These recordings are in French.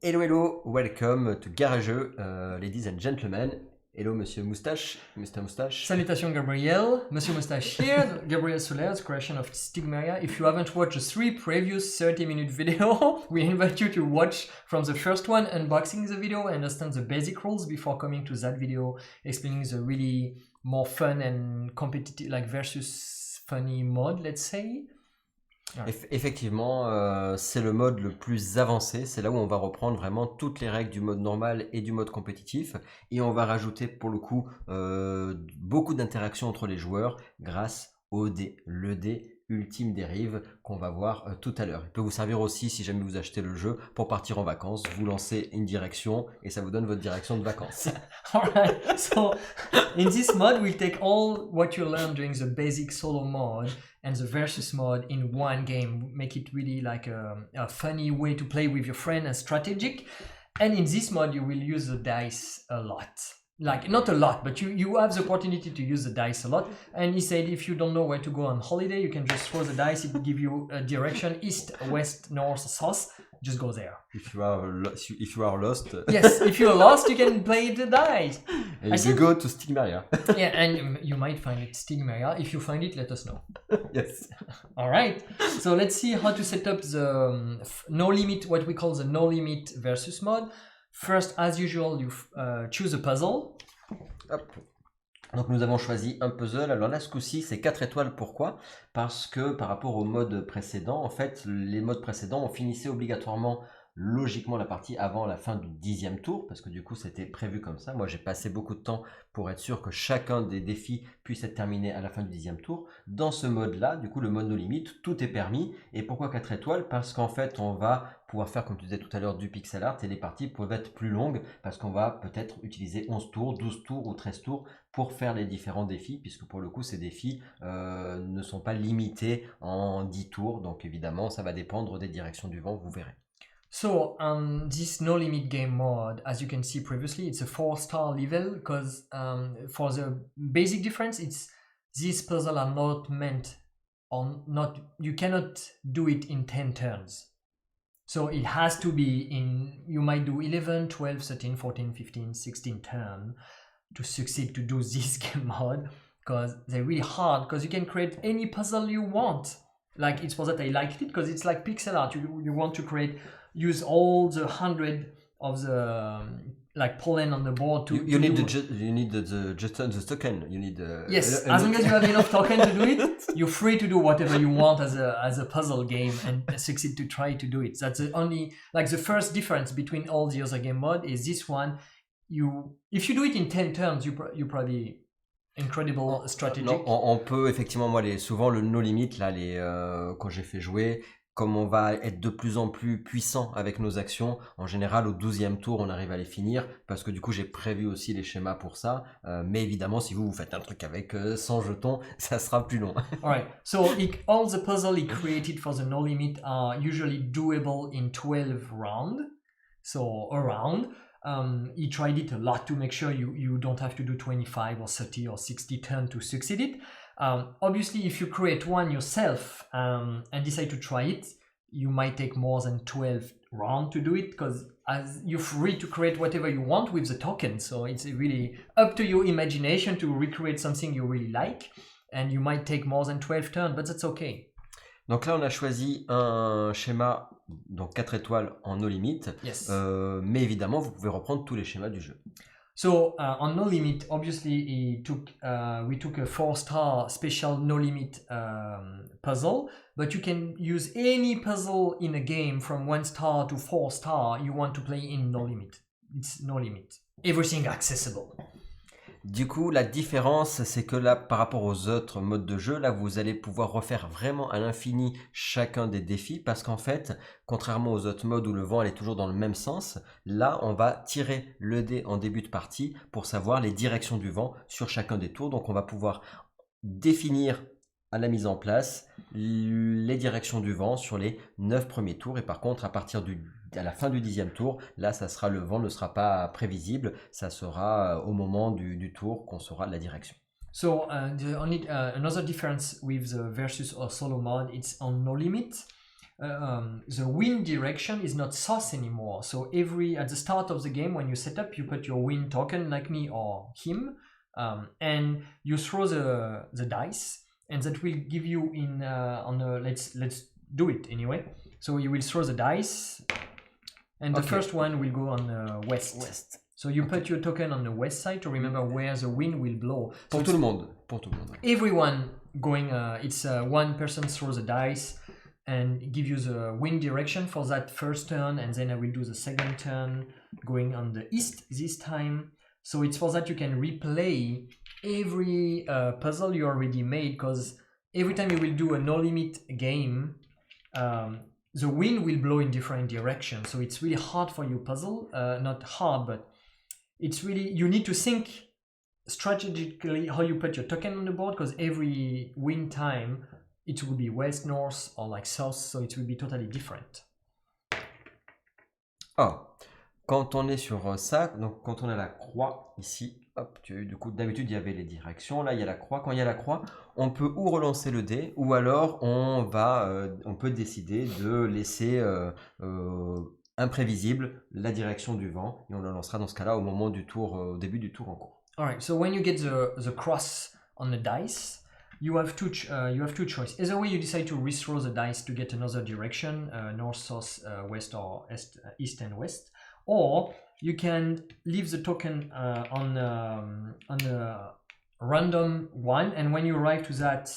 Hello, hello, welcome to Garajeux, ladies and gentlemen. Hello, Monsieur Moustache, Mr. Moustache. Salutations, Gabriel. Monsieur Moustache here. Gabriel Souleyre's creation of Stigméria. If you haven't watched the 3 previous 30-minute video, we invite you to watch from the first one, unboxing the video, understand the basic rules before coming to that video, explaining the really more fun and competitive, like versus funny mode, let's say. Effectivement, c'est le mode le plus avancé, c'est là où on va reprendre vraiment toutes les règles du mode normal et du mode compétitif et on va rajouter pour le coup beaucoup d'interactions entre les joueurs grâce au dé, le dé ultime dérive qu'on va voir tout à l'heure. Il peut vous servir aussi si jamais vous achetez le jeu pour partir en vacances, vous lancez une direction et ça vous donne votre direction de vacances. Alright, so in this mode we'll take all what you learned during the basic solo mode and the versus mode in one game, make it really like a funny way to play with your friend and strategic. And in this mode you will use the dice a lot. Like not a lot, but you have the opportunity to use the dice a lot. And he said if you don't know where to go on holiday, you can just throw the dice. It will give you a direction: east, west, north, south. Just go there. If you are lost. Yes, if you are lost, you can play the dice. And you go to Stigméria. Yeah, and you might find it Stigmeria. If you find it, let us know. Yes. All right. So let's see how to set up the no limit, what we call the no limit versus mode. First, as usual, you choose a puzzle. Hop. Donc nous avons choisi un puzzle. Alors là, ce coup-ci, c'est 4 étoiles. Pourquoi? Parce que par rapport au mode précédent, en fait, les modes précédents, on finissait obligatoirement, logiquement, la partie avant la fin du 10e tour, parce que du coup, c'était prévu comme ça. Moi, j'ai passé beaucoup de temps pour être sûr que chacun des défis puisse être terminé à la fin du 10e tour. Dans ce mode-là, du coup, le mode no limit, tout est permis. Et pourquoi 4 étoiles? Parce qu'en fait, on va pouvoir faire, comme tu disais tout à l'heure, du pixel art et les parties peuvent être plus longues parce qu'on va peut-être utiliser 11 tours, 12 tours ou 13 tours pour faire les différents défis, puisque pour le coup, ces défis ne sont pas limités en 10 tours. Donc évidemment, ça va dépendre des directions du vent, vous verrez. So this no limit game mode, as you can see previously, it's a 4-star level because for the basic difference, it's these puzzles are not meant on not, you cannot do it in 10 turns. So it has to be in, you might do 11, 12, 13, 14, 15, 16 turns to succeed to do this game mode because they're really hard because you can create any puzzle you want. Like it's for that I liked it because it's like pixel art. You want to create, use all the 100 of the like pollen on the board to you need the token. You need yes, as long as you have enough token to do it, you're free to do whatever you want as a puzzle game and succeed to try to do it. That's the only, like the first difference between all the other game mode is this one. If you do it in 10 turns, you probably incredible strategic. Non, on peut effectivement, moi souvent le no limit là, quand j'ai fait jouer, comme on va être de plus en plus puissant avec nos actions, en général au 12e tour on arrive à les finir parce que du coup j'ai prévu aussi les schémas pour ça, mais évidemment si vous faites un truc avec 100 jetons, ça sera plus long. Alright, so all the puzzles he created for the no limit are usually doable in 12 rounds, so a round. He tried it a lot to make sure you don't have to do 25 or 30 or 60 turns to succeed it. Obviously, if you create one yourself and decide to try it, you might take more than 12 rounds to do it because as you're free to create whatever you want with the token. So it's really up to your imagination to recreate something you really like. And you might take more than 12 turns, but that's okay. Donc là, on a choisi un schéma, donc 4 étoiles en no limit, yes. Mais évidemment, vous pouvez reprendre tous les schémas du jeu. So on no limit, obviously, we took a 4-star special no limit puzzle, but you can use any puzzle in a game from 1 star to 4 star you want to play in no limit. It's no limit. Everything accessible. Du coup, la différence, c'est que là, par rapport aux autres modes de jeu, là, vous allez pouvoir refaire vraiment à l'infini chacun des défis parce qu'en fait, contrairement aux autres modes où le vent est toujours dans le même sens, là, on va tirer le dé en début de partie pour savoir les directions du vent sur chacun des tours. Donc, on va pouvoir définir à la mise en place les directions du vent sur les 9 premiers tours et par contre à la fin du 10e tour, là le vent ne sera pas prévisible, ça sera au moment du tour qu'on saura la direction. So the only another difference with the versus or solo mode, it's on no limit. the wind direction is not sauce anymore. So at the start of the game, when you set up, you put your wind token, like me or him, and you throw the dice, and that will give you let's do it anyway. So you will throw the dice, and the first one will go on west. So you put your token on the west side to remember where the wind will blow. Pour tout le monde. Everyone going, it's one person throws the dice and give you the wind direction for that first turn, and then I will do the second turn going on the east this time. So it's for that you can replay every puzzle you already made, because every time you will do a no limit game, the wind will blow in different directions. So it's really hard for your puzzle. Not hard, but it's really, you need to think strategically how you put your token on the board, because every wind time it will be west, north, or like south, so it will be totally different. Oh, quand on est sur ça, donc quand on a la croix ici, hop, du coup d'habitude il y avait les directions, là il y a la croix. Quand il y a la croix, on peut ou relancer le dé, ou alors on peut décider de laisser imprévisible la direction du vent, et on le lancera dans ce cas-là au début du tour en cours. Alright, so when you get the cross on the dice, you have two choices. Either way, you decide to rethrow the dice to get another direction, north, south, west, or east and west, or you can leave the token on a random one, and when you arrive to that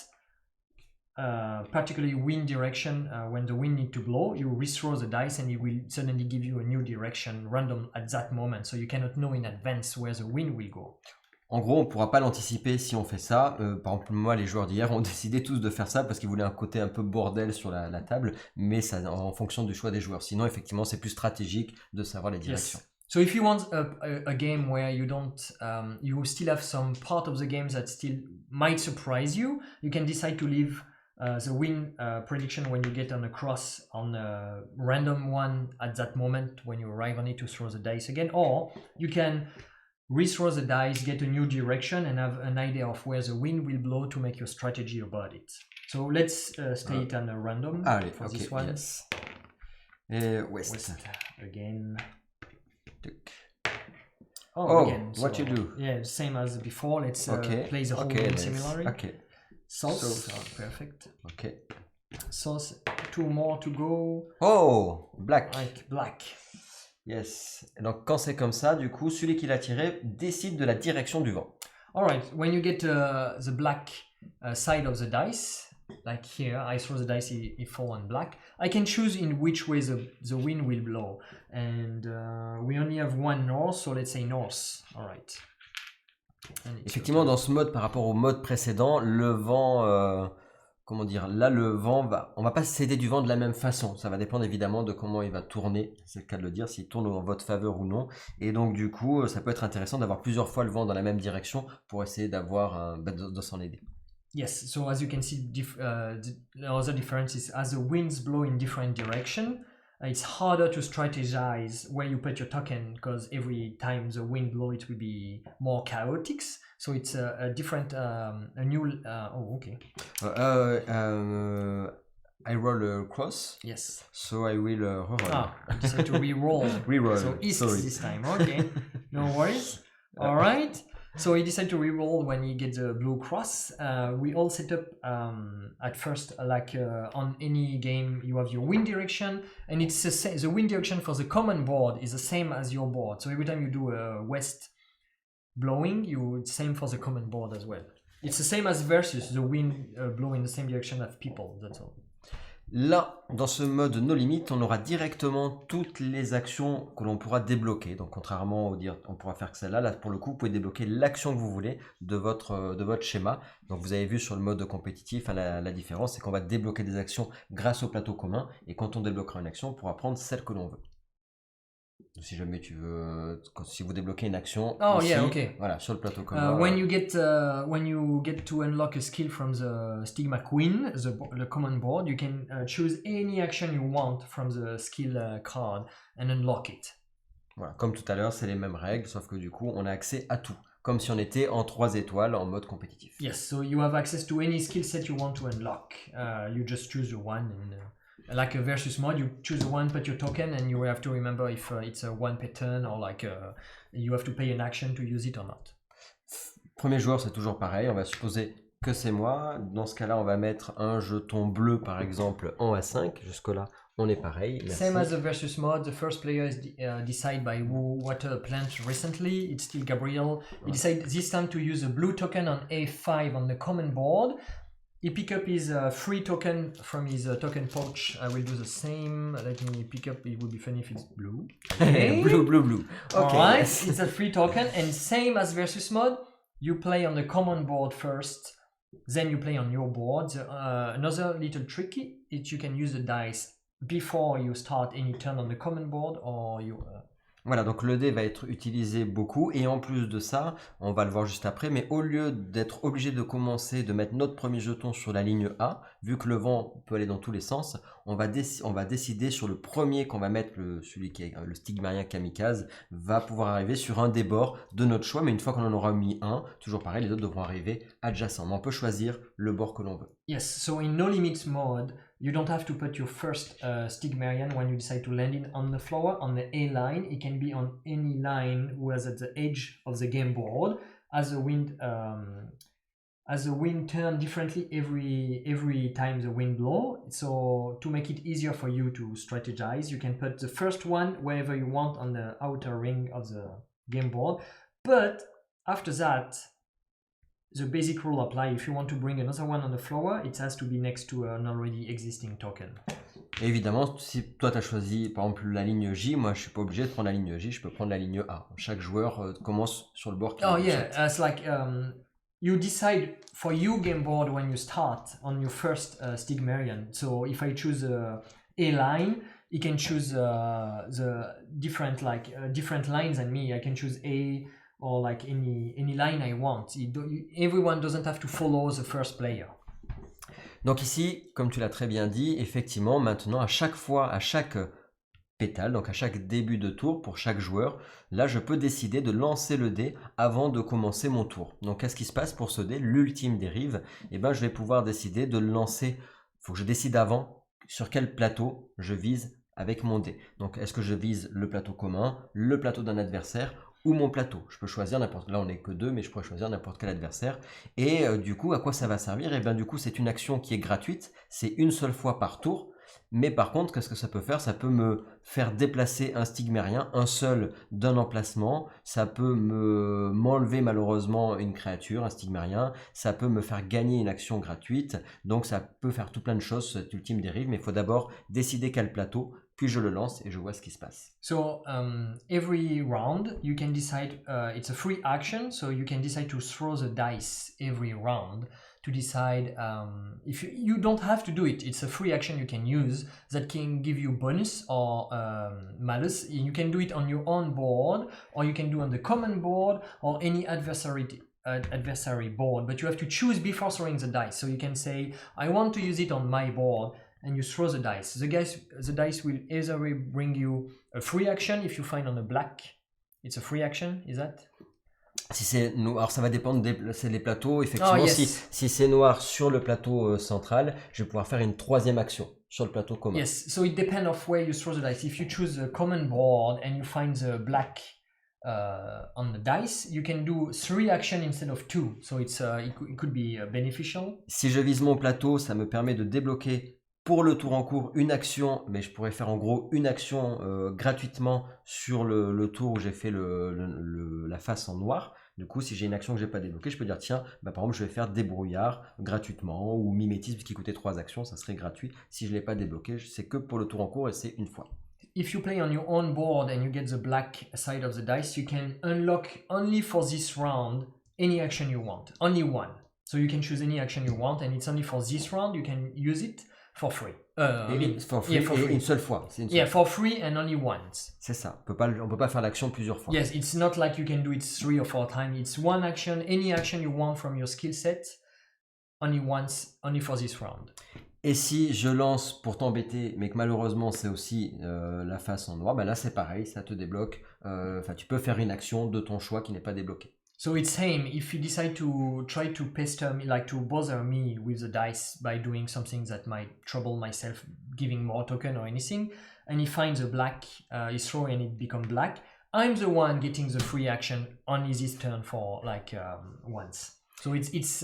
particularly wind direction, when the wind need to blow, you rethrow the dice and it will suddenly give you a new direction random at that moment, so you cannot know in advance where the wind will go. En gros, on ne pourra pas l'anticiper si on fait ça. Par exemple, moi, les joueurs d'hier ont décidé tous de faire ça parce qu'ils voulaient un côté un peu bordel sur la table, mais ça en fonction du choix des joueurs. Sinon, effectivement, c'est plus stratégique de savoir les directions. Yes. So if you want a game where you don't, you still have some part of the game that still might surprise you, you can decide to leave the win prediction when you get on a cross on a random one at that moment when you arrive on it to throw the dice again, or you can rethrow the dice, get a new direction, and have an idea of where the wind will blow to make your strategy about it. So let's stay it on a random for this one. Yes. West. Again. Again. What you do? Yeah, same as before. Let's play the whole game similarly. Okay. Sauce. Perfect. Okay. Sauce. 2 more to go. Oh, black. Like black. Yes. Et donc quand c'est comme ça, du coup, celui qui l'a tiré décide de la direction du vent. Alright, when you get the black side of the dice, like here, I throw the dice, it fall on black. I can choose in which way the wind will blow. And we only have one north, so let's say north. Alright. Effectivement, dans ce mode, par rapport au mode précédent, le vent... là le vent on va pas céder du vent de la même façon, ça va dépendre évidemment de comment il va tourner, c'est le cas de le dire, s'il tourne en votre faveur ou non, et donc du coup ça peut être intéressant d'avoir plusieurs fois le vent dans la même direction pour essayer de s'en aider. Yes, so as you can see, the other difference is as the winds blow in different direction, it's harder to strategize where you put your token, because every time the wind blow it will be more chaotic. So it's a different, a new. I roll a cross. Yes. So I will reroll. I decided to re-roll. Reroll. So east Sorry. this time. Okay. No worries. All right. So he decided to re-roll when he gets a blue cross. We all set up at first, like on any game, you have your wind direction, and it's the wind direction for the common board is the same as your board. So every time you do a west blowing, it's same for the common board as well. It's the same as versus, the wind blow in the same direction as people, that's all. Là, dans ce mode no limit, on aura directement toutes les actions que l'on pourra débloquer. Donc contrairement au dire on pourra faire que celle-là, là pour le coup vous pouvez débloquer l'action que vous voulez de votre schéma. Donc vous avez vu sur le mode compétitif, la différence c'est qu'on va débloquer des actions grâce au plateau commun, et quand on débloquera une action, on pourra prendre celle que l'on veut. Si jamais tu veux, si vous débloquez une action ici, voilà, sur le plateau commun. When you get to unlock a skill from the Stigma Queen, the common board, you can choose any action you want from the skill card and unlock it. Voilà, comme tout à l'heure, c'est les mêmes règles, sauf que du coup, on a accès à tout, comme si on était en 3 étoiles en mode compétitif. Yes, so you have access to any skill set you want to unlock. You just choose the one like a versus mode, you choose one, put your token, and you have to remember if it's a one per turn or like you have to pay an action to use it or not. Premier joueur, c'est toujours pareil. On va supposer que c'est moi. Dans ce cas-là, on va mettre un jeton bleu, par exemple, en A5. Jusque-là, on est pareil. Merci. Same as the versus mode, the first player is decided by who watered a plant recently. It's still Gabriel. He decided this time to use a blue token on A5 on the common board. He pick up his free token from his token pouch. I will do the same. Let me pick up. It would be funny if it's blue. Okay. blue. Okay. Alright, it's a free token. And same as versus mode, you play on the common board first. Then you play on your board. Another little tricky is you can use the dice before you start any turn on the common board or you... Voilà, donc le dé va être utilisé beaucoup et en plus de ça, on va le voir juste après, mais au lieu d'être obligé de commencer, de mettre notre premier jeton sur la ligne A, vu que le vent peut aller dans tous les sens, on va décider sur le premier qu'on va mettre, celui qui est le Stigméria kamikaze, va pouvoir arriver sur un des bords de notre choix, mais une fois qu'on en aura mis un, toujours pareil, les autres devront arriver adjacents. Mais on peut choisir le bord que l'on veut. Yes, so in no limits mode, you don't have to put your first Stigmerian when you decide to land it on the floor, on the A line. It can be on any line who is at the edge of the game board. As the wind turn differently every time the wind blow. So to make it easier for you to strategize, you can put the first one wherever you want on the outer ring of the game board. But after that, the basic rule apply. If you want to bring another one on the floor, it has to be next to an already existing token. Et évidemment, si toi tu as choisi par exemple la ligne J, moi je suis pas obligé de prendre la ligne J, je peux prendre la ligne A. Chaque joueur commence sur le bord qui it's like you decide for your game board when you start on your first Stigmerian. So if I choose A line, you can choose the different lines than me. I can choose A or like any line I want. Everyone doesn't have to follow the first player. Donc ici, comme tu l'as très bien dit, effectivement, maintenant, à chaque fois, à chaque pétale, donc à chaque début de tour, pour chaque joueur, là, je peux décider de lancer le dé avant de commencer mon tour. Donc, qu'est-ce qui se passe pour ce dé? L'ultime dérive, eh ben, je vais pouvoir décider de le lancer. Il faut que je décide avant sur quel plateau je vise avec mon dé. Donc, est-ce que je vise le plateau commun, le plateau d'un adversaire ou mon plateau? Je peux choisir n'importe, là on n'est que deux, mais je pourrais choisir n'importe quel adversaire. Et du coup, à quoi ça va servir? Et bien du coup, c'est une action qui est gratuite, c'est une seule fois par tour. Mais par contre, qu'est-ce que ça peut faire? Ça peut me faire déplacer un stigmérien, un seul d'un emplacement. Ça peut m'enlever malheureusement une créature, un stigmérien. Ça peut me faire gagner une action gratuite. Donc ça peut faire tout plein de choses, cette ultime dérive. Mais il faut d'abord décider quel plateau. Puis je le lance et je vois ce qui se passe. So every round you can decide, it's a free action, so you can decide to throw the dice every round to decide if you don't have to do it. It's a free action you can use that can give you bonus or malus. You can do it on your own board, or you can do on the common board or any adversary board, but you have to choose before throwing the dice. So you can say, I want to use it on my board, and you throw the dice. The dice will either bring you a free action if you find on a black. It's a free action, is that? Si c'est noir, alors ça va dépendre c'est les plateaux. Effectivement, si c'est noir sur le plateau central, je vais pouvoir faire une troisième action sur le plateau commun. Yes, so it depends of where you throw the dice. If you choose the common board and you find the black on the dice, you can do 3 actions instead of 2. So it could be beneficial. Si je vise mon plateau, ça me permet de débloquer pour le tour en cours une action, mais je pourrais faire en gros une action gratuitement sur le tour où j'ai fait la face en noir. Du coup, si j'ai une action que je n'ai pas débloquée, je peux dire tiens, par exemple, je vais faire débrouillard gratuitement ou mimétisme qui coûtait 3 actions, ça serait gratuit. Si je ne l'ai pas débloqué, c'est que pour le tour en cours et c'est une fois. If you play on your own board and you get the black side of the dice, you can unlock only for this round any action you want, only one. So you can choose any action you want and it's only for this round, you can use it. For free. For free, for free. Une seule fois. For free and only once. C'est ça. On peut pas faire l'action plusieurs fois. Yes, it's not like you can do it 3 or 4 times. It's one action, any action you want from your skill set, only once, only for this round. Et si je lance pour t'embêter, mais que malheureusement c'est aussi la face en noir, là c'est pareil, ça te débloque. Tu peux faire une action de ton choix qui n'est pas débloquée. So it's same. If you decide to try to pester me, like to bother me with the dice by doing something that might trouble myself, giving more token or anything, and he finds a black, he throw and it become black, I'm the one getting the free action on his turn for like once. So it's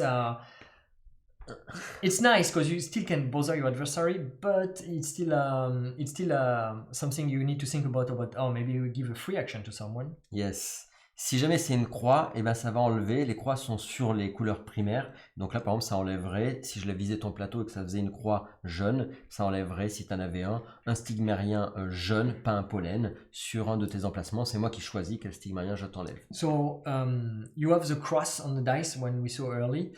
nice because you still can bother your adversary, but it's still something you need to think about. Oh, maybe you give a free action to someone. Yes. Si jamais c'est une croix, eh ben ça va enlever. Les croix sont sur les couleurs primaires. Donc là, par exemple, ça enlèverait, si je visais ton plateau et que ça faisait une croix jaune, ça enlèverait, si tu en avais un stigmérien jaune, pas un pollen, sur un de tes emplacements. C'est moi qui choisis quel stigmérien je t'enlève. So, you have the cross on the dice when we saw early.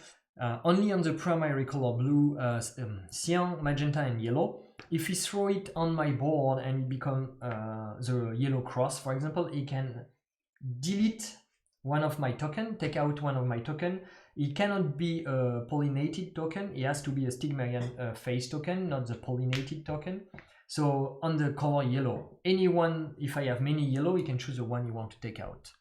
Only on the primary color blue, cyan, magenta, and yellow. If you throw it on my board and it becomes the yellow cross, for example, it can delete one of my token, take out one of my token. It cannot be a pollinated token. It has to be a stigmerian face token, not the pollinated token. So on the color yellow, anyone, if I have many yellow, you can choose the one you want to take out.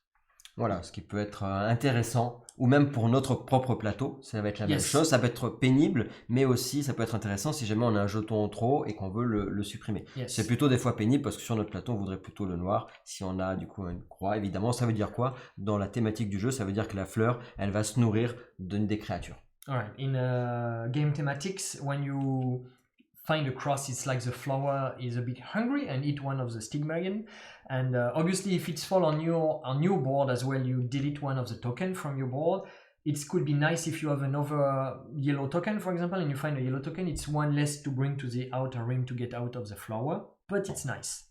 Voilà, ce qui peut être intéressant, ou même pour notre propre plateau, ça va être la même chose. Ça peut être pénible, mais aussi ça peut être intéressant si jamais on a un jeton en trop et qu'on veut le supprimer. C'est plutôt des fois pénible parce que sur notre plateau, on voudrait plutôt le noir. Si on a du coup une croix, évidemment, ça veut dire quoi? Dans la thématique du jeu, ça veut dire que la fleur, elle va se nourrir d'une des créatures. Alright, in game thematics, when you find a cross, it's like the flower is a bit hungry and eat one of the stigmerian. And obviously, if it's fall on your board as well, you delete one of the token from your board. It could be nice if you have another yellow token, for example, and you find a yellow token. It's one less to bring to the outer rim to get out of the flower, but it's nice.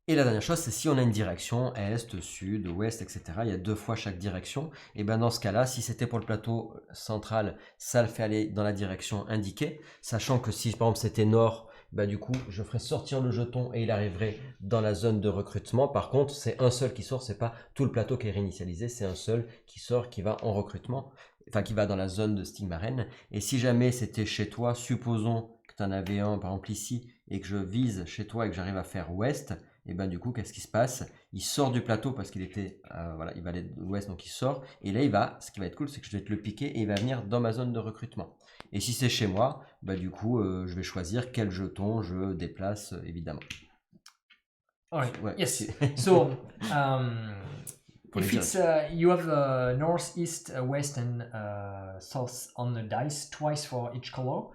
Et la dernière chose, c'est si on a une direction, est, sud, ouest, etc. Il y a 2 fois chaque direction. Et bien dans ce cas-là, si c'était pour le plateau central, ça le fait aller dans la direction indiquée. Sachant que si par exemple c'était nord, bah du coup je ferai sortir le jeton et il arriverait dans la zone de recrutement. Par contre, c'est un seul qui sort, c'est pas tout le plateau qui est réinitialisé, c'est un seul qui sort, qui va en recrutement, enfin qui va dans la zone de stigmarène. Et si jamais c'était chez toi, supposons que tu en avais un par exemple ici et que je vise chez toi et que j'arrive à faire ouest, et ben du coup qu'est-ce qui se passe? Il sort du plateau parce qu'il était voilà, il va aller de l'ouest, donc il sort, et là ce qui va être cool, c'est que je vais te le piquer et il va venir dans ma zone de recrutement. Et si c'est chez moi, bah du coup je vais choisir quel jeton je déplace évidemment. Alright, yes. So if it's you have north, east, west, and south on the dice, twice for each color.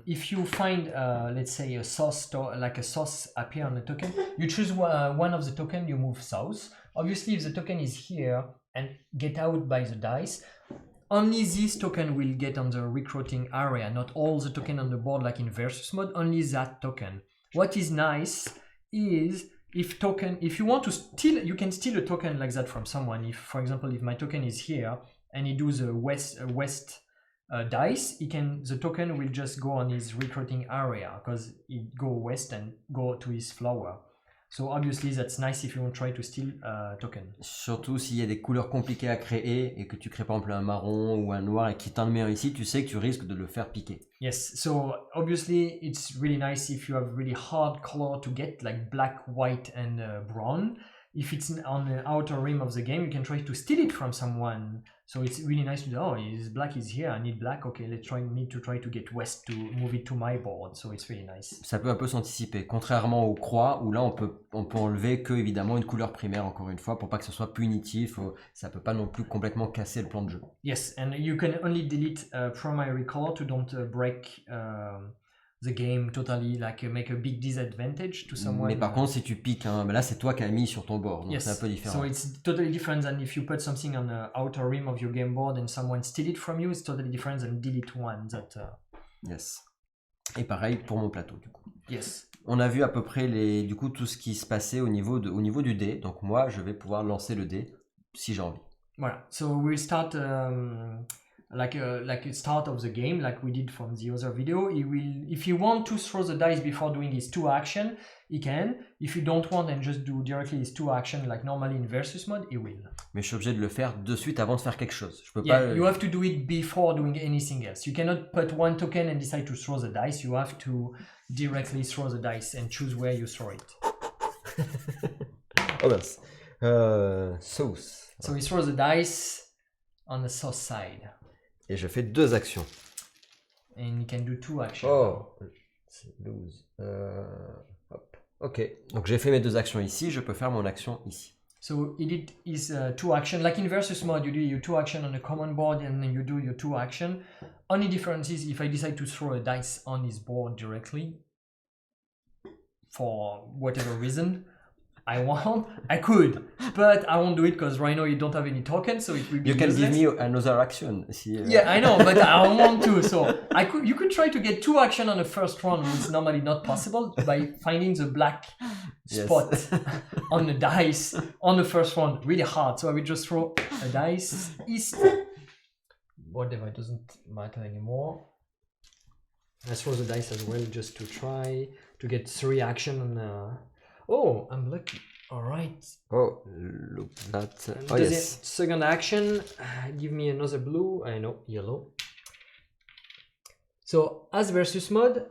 If you find, let's say, a sauce, like a sauce appear on the token, you choose one of the token, you move south. Obviously, if the token is here and get out by the dice, only this token will get on the recruiting area, not all the token on the board like in versus mode, only that token. What is nice is if you want to steal, you can steal a token like that from someone. If, for example, if my token is here and he does a west dice, the token will just go on his recruiting area because it go west and go to his flower. So obviously that's nice if you want to try to steal a token. Surtout s'il y a des couleurs compliquées à créer et que tu crées par exemple un marron ou un noir et qui t'en met un ici, tu sais que tu risques de le faire piquer. Yes, so obviously it's really nice if you have really hard color to get like black, white and brown. If it's on the outer rim of the game, you can try to steal it from someone. So it's really nice to do, oh, his black is here, I need black, okay, need to try to get west to move it to my board. So it's really nice. Ça peut un peu s'anticiper, contrairement aux croix où là on peut enlever que évidemment une couleur primaire encore une fois pour pas que ce soit punitif, ça peut pas non plus complètement casser le plan de jeu. Yes, and you can only delete primary color to don't break the game totally, like make a big disadvantage to someone. Mais par contre, si tu piques, là c'est toi qui as mis sur ton board, donc c'est un peu différent. So it's totally different than if you put something on the outer rim of your game board and someone steal it from you. It's totally different than delete one. Yes. Et pareil pour mon plateau du coup. Yes. On a vu à peu près du coup tout ce qui se passait au niveau du dé. Donc moi, je vais pouvoir lancer le dé si j'ai envie. Voilà. So we'll start. Like a start of the game, like we did from the other video. If you want to throw the dice before doing his 2 action, he can. If you don't want and just do directly his 2 action like normally in versus mode, he will. Mais je suis obligé de le faire de suite avant de faire quelque chose. Je peux pas. You have to do it before doing anything else. You cannot put one token and decide to throw the dice. You have to directly throw the dice and choose where you throw it. Oh mince. Sauce. So he throws the dice on the south side. Et je fais 2 actions. And he can do 2 actions. Oh, c'est lose. Hop. Ok, donc j'ai fait mes 2 actions ici, je peux faire mon action ici. So he did his 2 action. Like in versus mode, you do your 2 action on the common board and then you do your 2 action. Only difference is if I decide to throw a dice on his board directly, for whatever reason, I could, but I won't do it because right now you don't have any tokens, so it will be You can useless. give me another action. Yeah, I know, but I don't want to. So you could try to get 2 action on the first round, which is normally not possible, by finding the black spot on the dice on the first round. Really hard. So I will just throw a dice east. Whatever, it doesn't matter anymore. I throw the dice as well just to try to get 3 action on. Oh, I'm lucky. All right. Oh, look that. Oh, yes. Second action, give me another blue. I know, yellow. So as versus mode,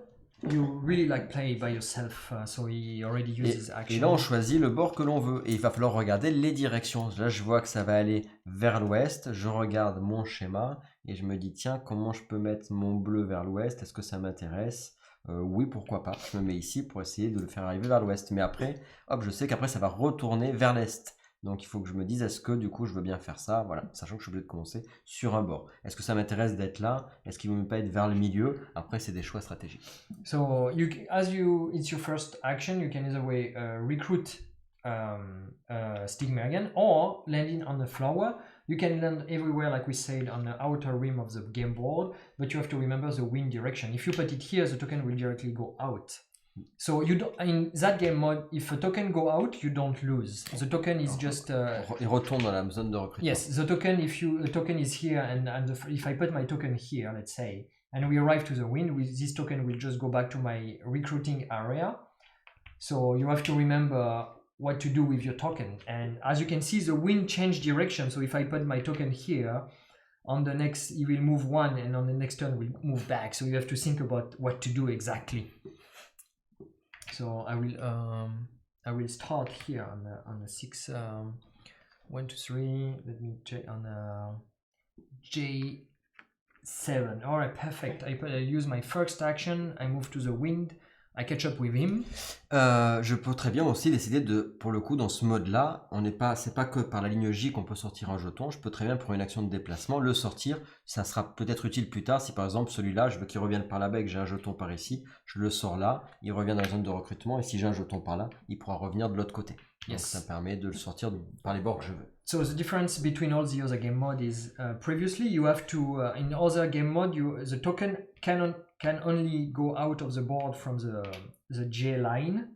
you really like play by yourself. So he already uses action. Et là, on choisit le bord que l'on veut. Et il va falloir regarder les directions. Là, je vois que ça va aller vers l'ouest. Je regarde mon schéma et je me dis, tiens, comment je peux mettre mon bleu vers l'ouest? Est-ce que ça m'intéresse? Oui, pourquoi pas. Je me mets ici pour essayer de le faire arriver vers l'ouest. Mais après, hop, je sais qu'après, ça va retourner vers l'est. Donc, il faut que je me dise, est-ce que du coup, je veux bien faire ça? Voilà, sachant que je suis obligé de commencer sur un bord. Est-ce que ça m'intéresse d'être là? Est-ce qu'il ne vaut pas être vers le milieu? Après, c'est des choix stratégiques. So, it's your first action, you can either way recruit Stigmerian or landing on the flower. You can land everywhere, like we said, on the outer rim of the game board, but you have to remember the wind direction. If you put it here, the token will directly go out. So you don't, in that game mode, if a token go out, you don't lose. The token is just. Il retourne dans la zone de recrutement. Yes, the token. If the token is here, and if I put my token here, let's say, and we arrive to the wind, this token will just go back to my recruiting area. So you have to remember what to do with your token. And as you can see, the wind changed direction. So if I put my token here, on the next, it will move 1, and on the next turn, will move back. So you have to think about what to do exactly. So I will start here on the 6, 1, 2, 3. Let me check on J7. All right, perfect. I use my first action. I move to the wind. I catch up with him. Je peux très bien aussi décider de, pour le coup, dans ce mode-là, c'est pas que par la ligne J qu'on peut sortir un jeton. Je peux très bien, pour une action de déplacement, le sortir. Ça sera peut-être utile plus tard. Si par exemple celui-là, je veux qu'il revienne par là-bas et que j'ai un jeton par ici, je le sors là, il revient dans la zone de recrutement. Et si j'ai un jeton par là, il pourra revenir de l'autre côté. Donc ça permet de le sortir par les bords que je veux. So the difference between all the other game mode is previously you have to in other game mode the token can only go out of the board from the J line.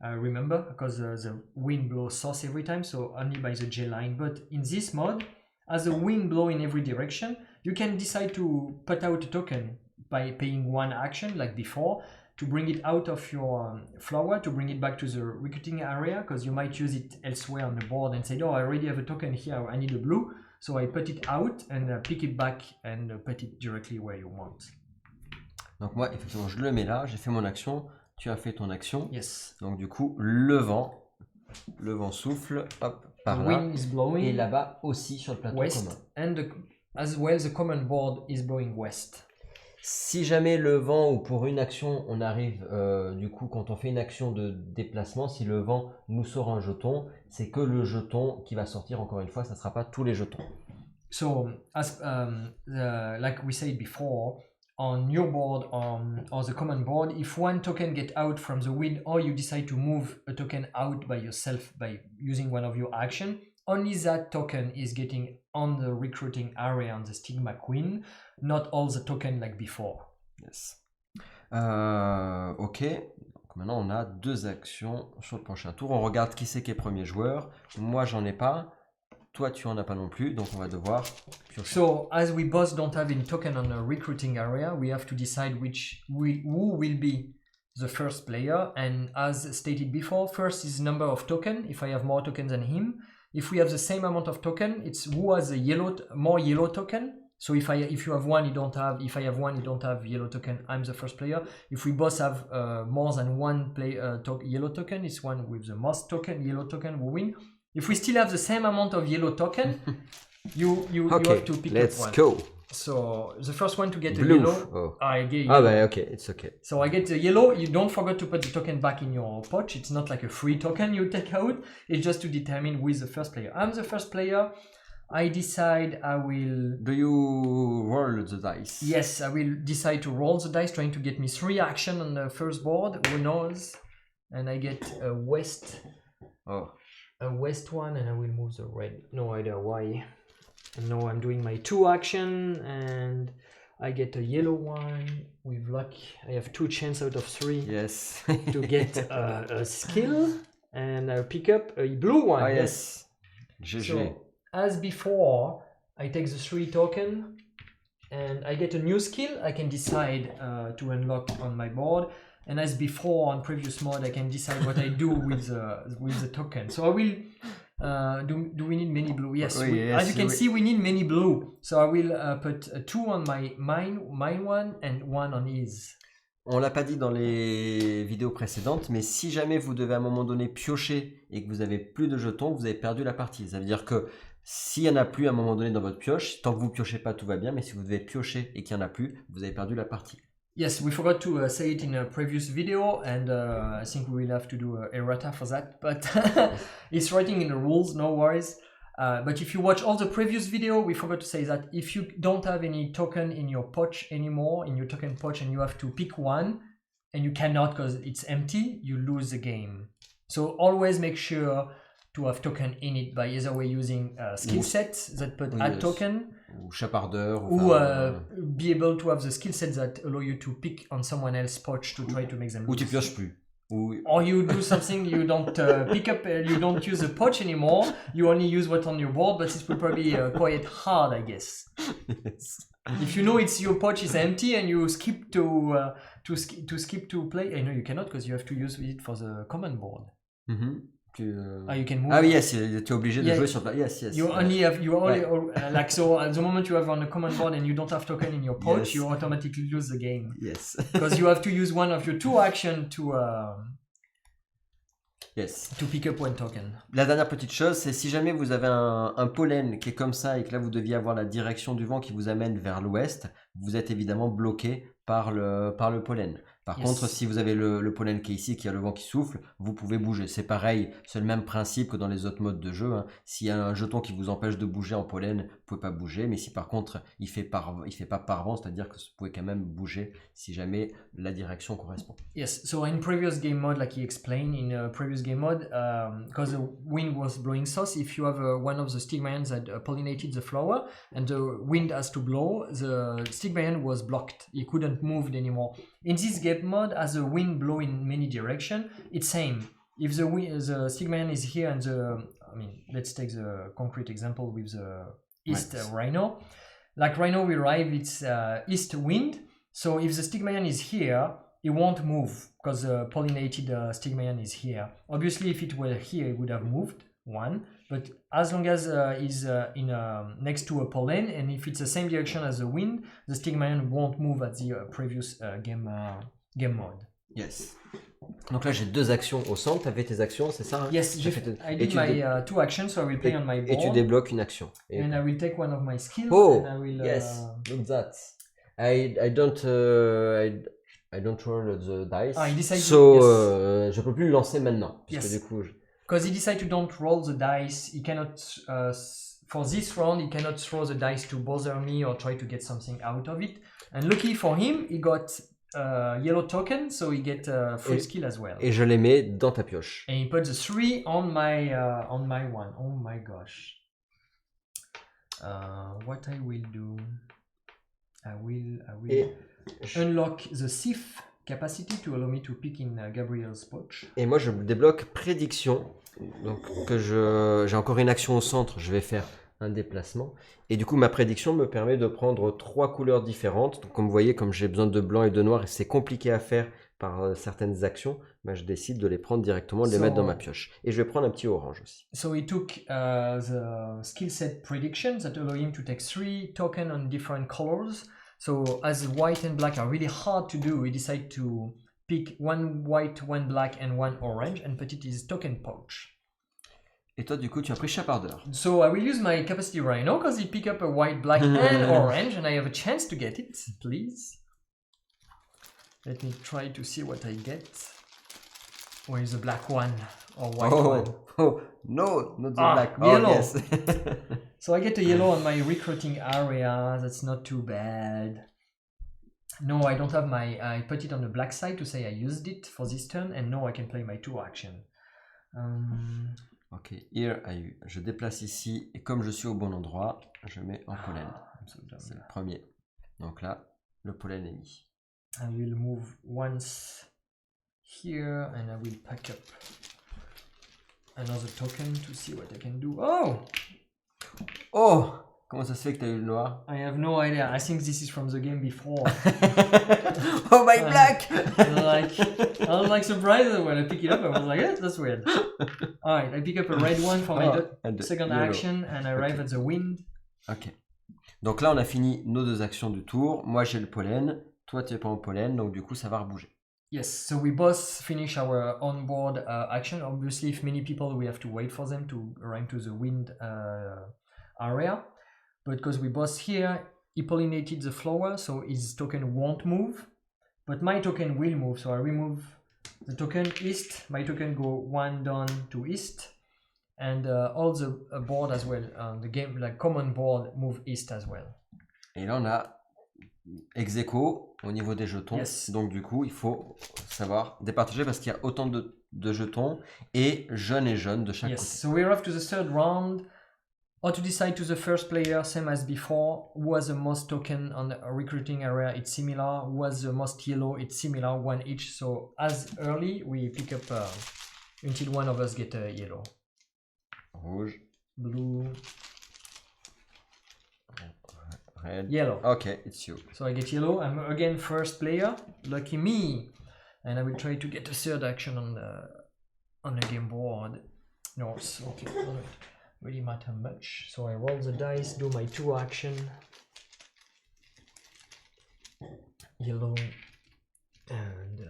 Remember, because the wind blows south every time, so only by the J line. But in this mode, as the wind blows in every direction, you can decide to put out a token by paying 1 action like before, to bring it out of your flower, to bring it back to the recruiting area, because you might use it elsewhere on the board and say, oh, I already have a token here, I need a blue, so I put it out and pick it back and put it directly where you want. Donc moi, effectivement, je le mets là, j'ai fait mon action, tu as fait ton action. Yes. Donc du coup, le vent souffle, hop, par the là, wind is blowing et là-bas aussi sur le plateau west, commun. And as well the common board is blowing west. Si jamais le vent, ou pour une action, on arrive, du coup, quand on fait une action de déplacement, si le vent nous sort un jeton, c'est que le jeton qui va sortir, encore une fois, ça ne sera pas tous les jetons. So, as like we said before, on your board or the common board, if 1 token get out from the wind, or you decide to move a token out by yourself by using one of your action, only that token is getting on the recruiting area on the Stigma Queen, not all the token like before. Yes. Ok, donc maintenant on a 2 actions sur le prochain tour. On regarde qui c'est qui est premier joueur. Moi j'en ai pas, toi tu en as pas non plus, donc on va devoir piocher. So as we both don't have any token on the recruiting area, we have to decide who will be the first player. And as stated before, first is number of token. If I have more tokens than him, if we have the same amount of token, it's who has a more yellow token. So if you have 1, you don't have. If I have 1, you don't have yellow token. I'm the first player. If we both have more than 1 yellow token, it's one with the most token, yellow token will win. If we still have the same amount of yellow token, you Okay, have to pick up let's one. go. So the first one to get a Blue. yellow, Oh. I get Ah, yellow. bah, okay, it's okay. So I get the yellow. You don't forget to put the token back in your pouch. It's not like a free token you take out. It's just to determine who is the first player. I'm the first player. I decide I will... Do you roll the dice? Yes, I will decide to roll the dice, trying to get me 3 action on the first board. Who knows? And I get a west. Oh. A west one, and I will move the red. No idea why. And now I'm doing my 2 action, and I get a yellow one. With luck, I have 2 chances out of 3 Yes. to get a skill, and I pick up a blue one. Ah, yes. GG. So, as before, I take the 3 token, and I get a new skill I can decide to unlock on my board. And as before on previous mod, I can decide what I do with the token. So I will. Do we need many blue? Yes. Oh, yes, as you can see, we need many blue. So I will put 2 on mine one and 1 on his. On l'a pas dit dans les vidéos précédentes, mais si jamais vous devez à un moment donné piocher et que vous avez plus de jetons, vous avez perdu la partie. Ça veut dire que s'il n'y en a plus à un moment donné dans votre pioche, tant que vous piochez pas, tout va bien. Mais si vous devez piocher et qu'il n'y en a plus, vous avez perdu la partie. Yes, we forgot to say it in a previous video, and I think we will have to do a errata for that, but it's writing in the rules, no worries. But if you watch all the previous video, we forgot to say that if you don't have any token in your pouch anymore, in your token pouch, and you have to pick one, and you cannot because it's empty, you lose the game. So always make sure to have token in it by either way using skill sets that put add token, ou chapardeur, ou be able to have the skill sets that allow you to pick on someone else's pouch to try to make them ou tu lose. pioches plus. Or you do something, you don't pick up, you don't use a pouch anymore, you only use what's on your board, but it will probably quite hard, I guess. Yes. If you know it's your pouch is empty and you skip to skip to play, I know you cannot because you have to use it for the common board. Mm-hmm. You can move. Ah oui, yes, tu es obligé de jouer sur... Yes, yes. You only like, so at the moment you have on the common board and you don't have token in your pouch, Yes. you automatically lose the game. Yes. Because you have to use one of your 2 actions Yes. to pick up 1 token. La dernière petite chose, c'est si jamais vous avez un pollen qui est comme ça et que là vous deviez avoir la direction du vent qui vous amène vers l'ouest, vous êtes évidemment bloqué par le pollen. Par contre, si vous avez le pollen qui est ici, qui a le vent qui souffle, vous pouvez bouger. C'est pareil, c'est le même principe que dans les autres modes de jeu. Hein. S'il y a un jeton qui vous empêche de bouger en pollen, vous ne pouvez pas bouger. Mais si par contre, il fait pas par vent, c'est-à-dire que vous pouvez quand même bouger si jamais la direction correspond. Yes, so in previous game mode, like he explained, in previous game mode, because the wind was blowing south, if you have one of the stigmerians that pollinated the flower and the wind has to blow, the stigmerian was blocked. He couldn't move anymore. In this game mode, as the wind blow in many directions, it's same. If the stigmerian is here and let's take the concrete example with the east rhino. Like rhino, we arrive, it's east wind. So if the stigmerian is here, it won't move because the pollinated stigmerian is here. Obviously, if it were here, it would have moved, 1. But as long as it's next to a pollen, and if it's the same direction as the wind, the stigmerian won't move at the previous game mode. Yes. Donc là, j'ai 2 actions au centre. Tu avais tes actions, c'est ça hein? Yes, I did my 2 actions, so I will play on my board. Et tu débloques une action. And I will take one of my skills. Oh, and I will, yes, look that. I don't roll the dice. So, je peux plus le lancer maintenant. Parce que du coup, because he decided to don't roll the dice, he cannot, for this round, he cannot throw the dice to bother me or try to get something out of it. And lucky for him, he got yellow token, so he get free skill as well. Et je les mets dans ta pioche. And he put the 3 on my one. Oh my gosh. What I will do, I will unlock the thief capacity to allow me to pick in Gabriel's pouch. Et moi je débloque prédiction. Donc que j'ai encore une action au centre, je vais faire un déplacement. Et du coup ma prédiction me permet de prendre 3 couleurs différentes. Donc comme vous voyez, comme j'ai besoin de blanc et de noir et c'est compliqué à faire par certaines actions, bah, je décide de les prendre directement, de les mettre dans ma pioche. Et je vais prendre un petit orange aussi. So he took the skill set prediction that allow him to take 3 tokens on different colors. So as white and black are really hard to do, he decided to pick 1 white, 1 black and 1 orange and put it in his token pouch. Et toi, du coup, tu as pris Chaparder. So I will use my Capacity Rhino because it pick up a white, black, and orange, and I have a chance to get it. Please. Let me try to see what I get. Where is the black one or white one? Oh, no, not the black. Yellow. Oh, yes. So I get a yellow on my recruiting area. That's not too bad. No, I don't have my... I put it on the black side to say I used it for this turn, and no, I can play my 2 action. Ok, here, je déplace ici, et comme je suis au bon endroit, je mets en pollen. C'est le premier. Donc là, le pollen est mis. I will move once here, and I will pack up another token to see what I can do. Oh! Oh! Comment ça se fait que tu as eu le noir? I have no idea. I think this is from the game before. Oh, my black! I was like surprised when I pick it up. I was like, yeah, that's weird. Alright, I pick up a red one for my second action, and I arrive at the wind. Ok. Donc là, on a fini nos 2 actions du tour. Moi, j'ai le pollen. Toi, tu n'es pas en pollen. Donc du coup, ça va rebouger. Yes, so we both finish our on-board action. Obviously, if many people, we have to wait for them to arrive to the wind area. But because we both here, he pollinated the flower, so his token won't move. But my token will move, so I remove the token east. My token go 1 down to east. And all the board as well, the game, like common board, move east as well. Et là, on a ex aequo au niveau des jetons. Yes. Donc du coup, il faut savoir départager parce qu'il y a autant de jetons et jaune de chaque côté. So we're off to the 3rd round. Or to decide to the first player, same as before. Who has the most token on the recruiting area? It's similar. Who has the most yellow? It's similar, 1 each. So as early, we pick up until one of us get a yellow. Rouge. Blue. Red. Yellow. Okay, it's you. So I get yellow. I'm again first player. Lucky me. And I will try to get a 3rd action on the game board. No, okay. Really matter much. So I roll the dice, do my 2 action. Yellow. And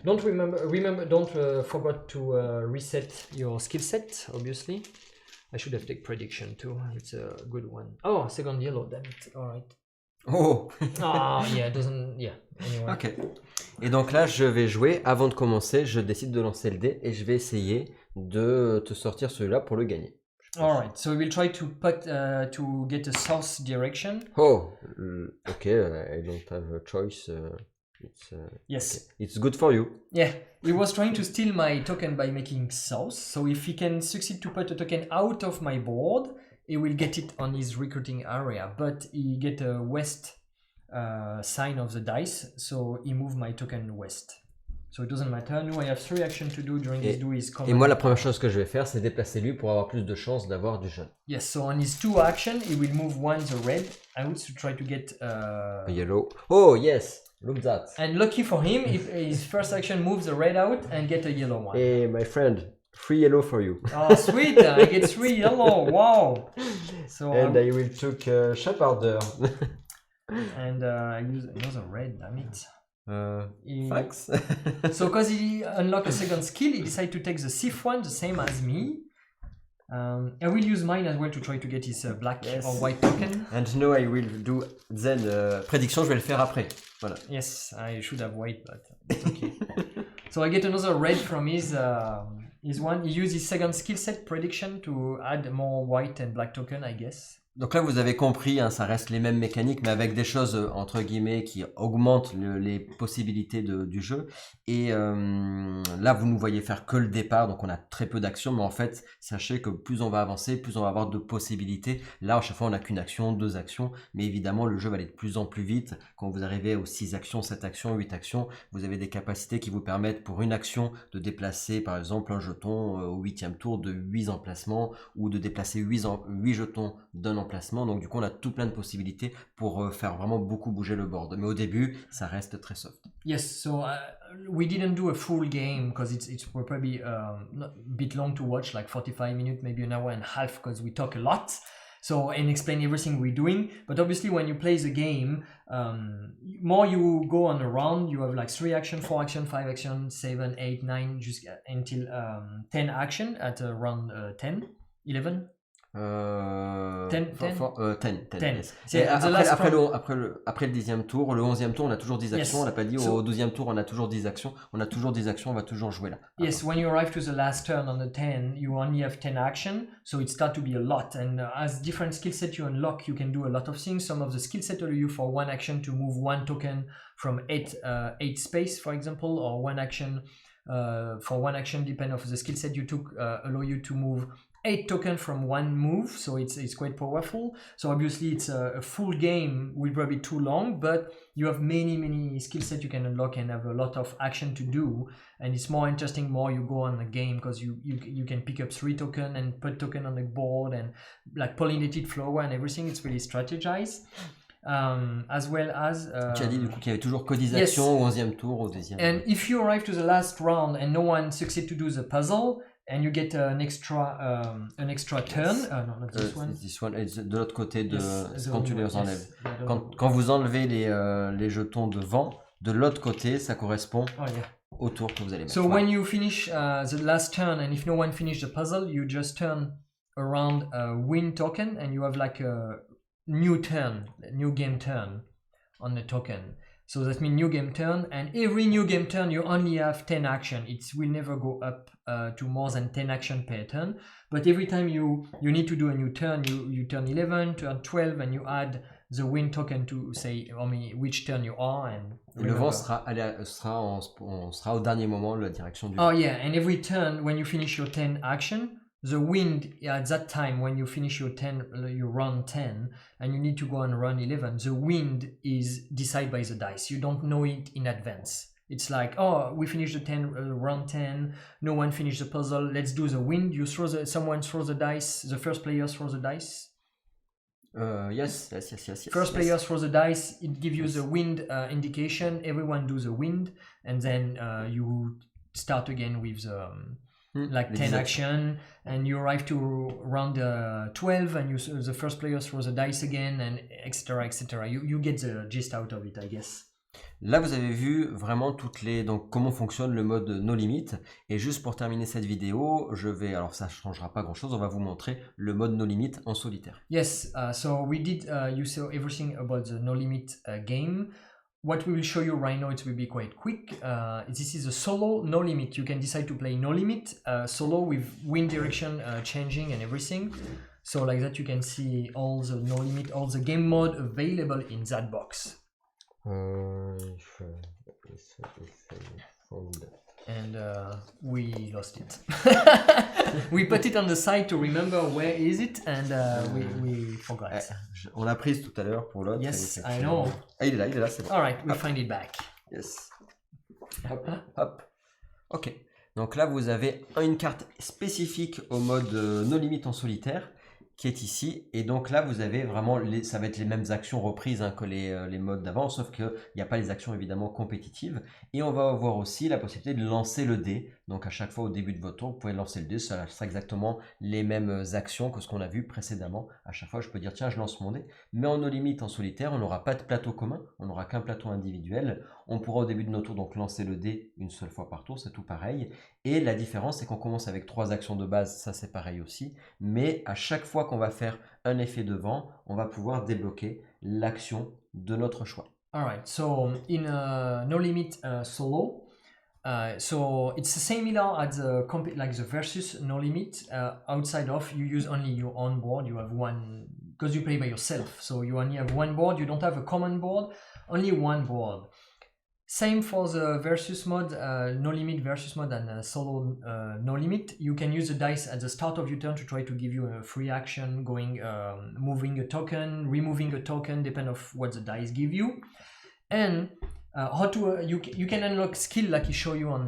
don't forget to reset your skill set, obviously. I should have taken prediction too. It's a good one. Oh, second yellow, damn it. Alright. Oh! Yeah, it doesn't. Yeah, anyway. Ok. Et donc là, je vais jouer. Avant de commencer, je décide de lancer le dé et je vais essayer de te sortir celui-là pour le gagner. Alright, so we will try to to get a south direction. Oh, okay, I don't have a choice. Yes. Okay. It's good for you. Yeah, he was trying to steal my token by making south. So if he can succeed to put a token out of my board, he will get it on his recruiting area. But he get a west sign of the dice, so he moved my token west. So it doesn't matter. Now I have 3 actions to do during his do his command. Et moi, la première chose que je vais faire, c'est déplacer lui pour avoir plus de chances d'avoir du jaune. Yes, so on his 2 actions, he will move 1 the red out to try to get a yellow. Oh, yes! Look that. And lucky for him, if his first action moves the red out and get a yellow one. Hey, my friend, 3 yellow for you. Oh, sweet! I get 3 yellow. Wow. So and I will took Chaparder. And I use another red. Damn it. Thanks. So because he unlocked a second skill, he decided to take the Sif one, the same as me. I will use mine as well to try to get his black or white token. And now I will do then prédiction, je vais le faire après. Voilà. Yes, I should have white, but it's okay. So I get another red from his one. He used his second skill set prediction to add more white and black token, I guess. Donc là, vous avez compris, hein, ça reste les mêmes mécaniques, mais avec des choses, entre guillemets, qui augmentent les possibilités du jeu. Et là, vous nous voyez faire que le départ, donc on a très peu d'actions, mais en fait, sachez que plus on va avancer, plus on va avoir de possibilités. Là, à chaque fois, on n'a qu'une action, 2 actions, mais évidemment, le jeu va aller de plus en plus vite. Quand vous arrivez aux 6 actions, 7 actions, 8 actions, vous avez des capacités qui vous permettent, pour une action, de déplacer, par exemple, un jeton au 8e tour de 8 emplacements, ou de déplacer 8 jetons d'un emplacement. Donc du coup on a tout plein de possibilités pour faire vraiment beaucoup bouger le board, mais au début ça reste très soft. Yes, so we didn't do a full game because it's probably a bit long to watch, like 45 minutes, maybe an hour and a half, because we talk a lot and explain everything we're doing. But obviously when you play the game, more you go on a round, you have like 3 action, 4 action, 5 action, 7, 8, 9, just until 10 action at round 10. 11? 10? Yes. So Et the last après round- le 10e tour, le 11e tour, on a toujours 10 actions. Yes. On n'a pas dit So- au 12e tour, on a toujours 10 actions. On a toujours 10 actions, on va toujours jouer là. Yes, when you arrive to the last turn on the 10, you only have 10 action, so it starts to be a lot. And as different skill set you unlock, you can do a lot of things. Some of the skill set allow you for one action to move one token from 8 space, for example, or one action for one action, depending on the skill set you took, allow you to move 8 tokens from one move, so it's quite powerful. So obviously it's a full game will probably be too long, but you have many skill sets you can unlock and have a lot of action to do, and it's more interesting more you go on the game because you can pick up 3 tokens and put token on the board and like pollinated flower and everything. It's really strategized. As well as Tu as dit du coup qu'il y avait toujours que 10 yes. actions au 11e tour, au 10e. And if you arrive to the last round and no one succeeds to do the puzzle, and you get an extra turn. No, not this one. This one is de l'autre côté de Yes, quand tu les enlèves. Yes, Quand vous enlevez les jetons de vent, de l'autre côté, ça correspond oh, yeah. au tour que vous allez mettre. So when you finish the last turn, and if no one finished the puzzle, you just turn around a win token, and you have like a new turn, new game turn on the token. So that means new game turn, and every new game turn you only have 10 action. It will never go up to more than 10 action per turn. But every time you need to do a new turn, you turn 11, turn 12, and you add the win token to say which turn you are. And le vent sera au dernier moment la direction du vent. Oh yeah, and every turn when you finish your 10 action, the wind at that time when you finish your run 10 and you need to go and run 11, the wind is decided by the dice. You don't know it in advance. It's like, oh, we finished the run 10, no one finished the puzzle, let's do the wind. You someone throws the dice, the first player throws the dice. Yes. First player throws the dice, it gives you the wind indication, everyone does the wind, and then you start again with the like 10 action, and you arrive to round 12, and the first player throws the dice again, and etc. You get the gist out of it, I guess. Là, vous avez vu vraiment donc comment fonctionne le mode No Limit. Et juste pour terminer cette vidéo, alors ça ne changera pas grand-chose, on va vous montrer le mode No Limit en solitaire. Yes, so we did, you saw everything about the No Limit game. What we will show you right now, it will be quite quick. This is a solo No Limit. You can decide to play No Limit solo with wind direction changing and everything. So like that you can see all the No Limit, all the game mode available in that box. And we lost it. We put it on the side to remember where is it, and we forgot. On l'a prise tout à l'heure pour l'autre. Yes, I know. Ah, il est là, c'est bon. All right, we find it back. Yes. Hop. Ok. Donc là, vous avez une carte spécifique au mode No Limit en solitaire qui est ici. Et donc là, vous avez vraiment, ça va être les mêmes actions reprises que les modes d'avant, sauf qu'il n'y a pas les actions évidemment compétitives. Et on va avoir aussi la possibilité de lancer le dé. Donc à chaque fois au début de votre tour, vous pouvez lancer le dé. Ça sera exactement les mêmes actions que ce qu'on a vu précédemment. À chaque fois, je peux dire, tiens, je lance mon dé. Mais en No Limit en solitaire, on n'aura pas de plateau commun. On n'aura qu'un plateau individuel. On pourra au début de nos tours donc lancer le dé une seule fois par tour. C'est tout pareil. Et la différence, c'est qu'on commence avec 3 actions de base. Ça, c'est pareil aussi. Mais à chaque fois qu'on va faire un effet de vent, on va pouvoir débloquer l'action de notre choix. Alright, so in No Limit solo, so it's similar at the versus No Limit. Outside of, you use only your own board. You have one, because you play by yourself. So you only have one board. You don't have a common board, only one board. Same for the versus mode, No Limit versus mode and solo No Limit. You can use the dice at the start of your turn to try to give you a free action, going, moving a token, removing a token, depending on what the dice give you. And how to you can unlock skill like he showed you on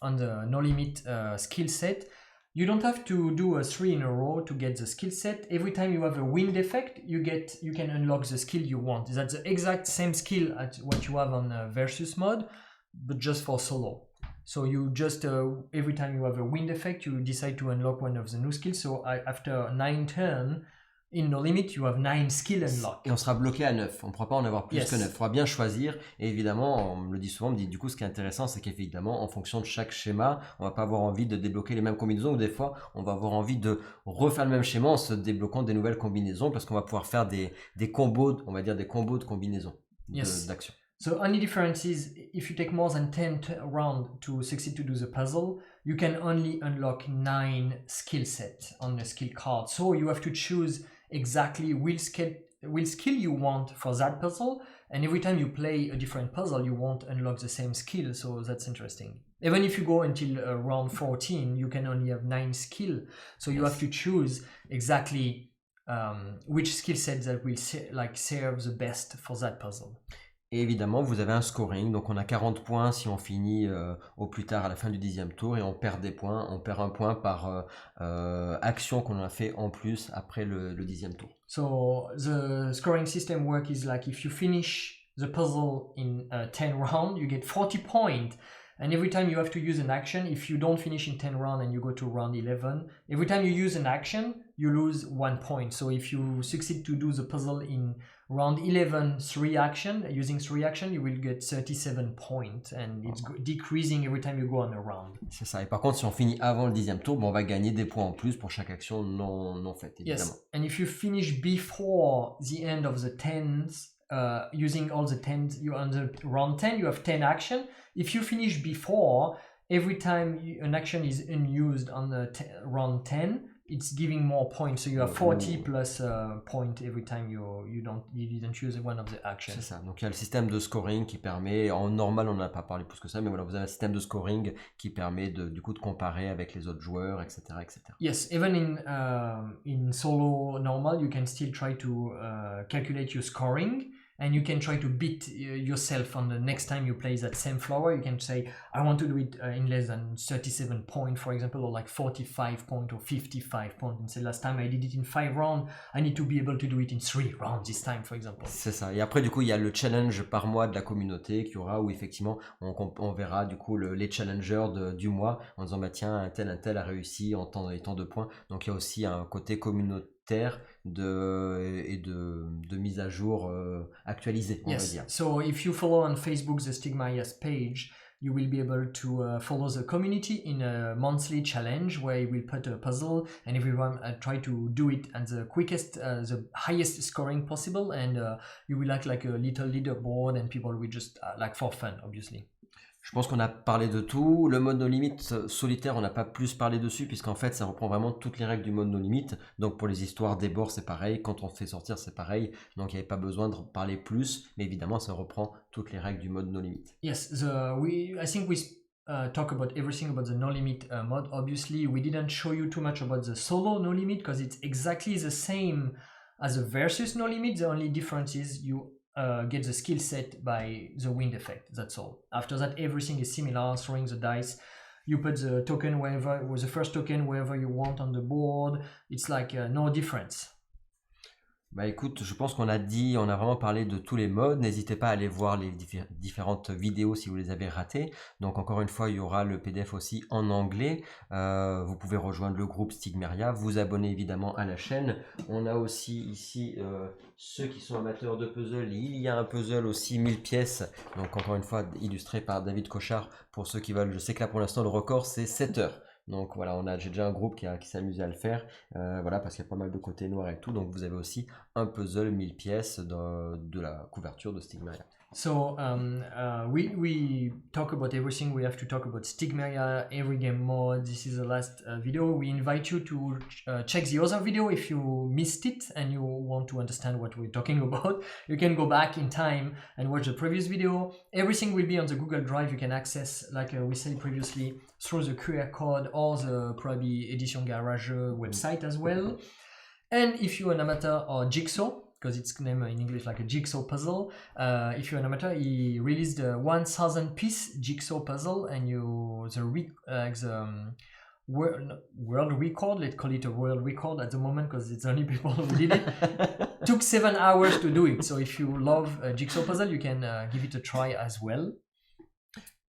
the No Limit skill set. You don't have to do 3 in a row to get the skill set. Every time you have a wind effect, you can unlock the skill you want. That's the exact same skill as what you have on versus mode, but just for solo. So you just every time you have a wind effect, you decide to unlock one of the new skills. So after 9 turns, in No Limit, you have 9 skill unlock. Et on sera bloqué à 9. On ne pourra pas en avoir plus Yes. que 9. Il faudra bien choisir. Et évidemment, on me le dit souvent, on me dit du coup, ce qui est intéressant, c'est qu'évidemment, en fonction de chaque schéma, on va pas avoir envie de débloquer les mêmes combinaisons. Ou des fois, on va avoir envie de refaire le même schéma en se débloquant des nouvelles combinaisons parce qu'on va pouvoir faire des combos, on va dire des combos de combinaisons Yes. d'action. So only difference is if you take more than 10 rounds to succeed to do the puzzle, you can only unlock 9 skill sets on the skill card. So you have to choose exactly which skill you want for that puzzle, and every time you play a different puzzle, you won't unlock the same skill. So that's interesting. Even if you go until round 14, you can only have 9 skill. So you have to choose exactly which skill set that will serve the best for that puzzle. Et évidemment, vous avez un scoring, donc on a 40 points si on finit au plus tard à la fin du 10e tour, et on perd des points, on perd un point par action qu'on a fait en plus après le 10e tour. So the scoring system work is like if you finish the puzzle in 10 rounds, you get 40 points. And every time you have to use an action, if you don't finish in 10 rounds and you go to round 11, every time you use an action, you lose 1 point. So if you succeed to do the puzzle in round 11, using 3 action, you will get 37 points. And it's decreasing every time you go on a round. C'est ça. Et par contre, si on finit avant le 10e tour, on va gagner des points en plus pour chaque action non faite, évidemment. Yes. And if you finish before the end of the 10s, using all the 10s, you're on the round 10, you have 10 action. If you finish before, every time an action is unused on the round 10, it's giving more points. So you have 40 plus point every time you didn't use one of the actions. C'est ça. Donc il y a le système de scoring qui permet, en normal on n'a pas parlé plus que ça, mais voilà, vous avez un système de scoring qui permet du coup de comparer avec les autres joueurs, etc. etc. Yes, even in solo normal, you can still try to calculate your scoring. And you can try to beat yourself on the next time you play that same flower. You can say, I want to do it in less than 37 points, for example, or like 45 points or 55 points. And say, last time I did it in 5 rounds, I need to be able to do it in 3 rounds this time, for example. C'est ça. Et après, du coup, il y a le challenge par mois de la communauté qu'il y aura où effectivement, on verra du coup les challengers du mois en disant, bah tiens, un tel a réussi en tant et tant de points. Donc, il y a aussi un côté communautaire de mise à jour actualisée, on va dire. So if you follow on Facebook the Stigmeria's page, you will be able to follow the community in a monthly challenge where we put a puzzle and everyone try to do it at the quickest, the highest scoring possible, and you will like a little leaderboard and people will just like for fun, obviously. Je pense qu'on a parlé de tout. Le mode No Limit solitaire, on n'a pas plus parlé dessus puisqu'en fait, ça reprend vraiment toutes les règles du mode No Limit. Donc pour les histoires des bords, c'est pareil. Quand on fait sortir, c'est pareil. Donc il n'y avait pas besoin de parler plus. Mais évidemment, ça reprend toutes les règles du mode No Limit. Yes, I think we talk about everything about the No Limit mode. Obviously, we didn't show you too much about the solo No Limit because it's exactly the same as the versus No Limit. The only difference is you get the skill set by the wind effect, that's all. After that, everything is similar, throwing the dice. You put the token wherever, with the first token wherever you want on the board. It's like no difference. Bah écoute, je pense qu'on a vraiment parlé de tous les modes. N'hésitez pas à aller voir les différentes vidéos si vous les avez ratées. Donc encore une fois, il y aura le PDF aussi en anglais. Vous pouvez rejoindre le groupe Stigméria, vous abonner évidemment à la chaîne. On a aussi ici ceux qui sont amateurs de puzzle. Il y a un puzzle aussi 1000 pièces. Donc encore une fois, illustré par David Cochard. Pour ceux qui veulent, je sais que là pour l'instant le record c'est 7 heures. Donc voilà, j'ai déjà un groupe qui s'est amusé à le faire, voilà, parce qu'il y a pas mal de côtés noirs et tout. Donc vous avez aussi un puzzle 1000 pièces de la couverture de Stigméria. So we talk about everything. We have to talk about Stigmeria, every game mode. This is the last video. We invite you to check the other video if you missed it and you want to understand what we're talking about. You can go back in time and watch the previous video. Everything will be on the Google Drive. You can access, like we said previously, through the QR code or the probably édition Garajeux website as well. And if you're an amateur or jigsaw, because it's named in English like a jigsaw puzzle. If you're an amateur, he released a 1,000 piece jigsaw puzzle, and world record, let's call it a world record at the moment because it's only people who did it, took 7 hours to do it. So if you love a jigsaw puzzle, you can give it a try as well.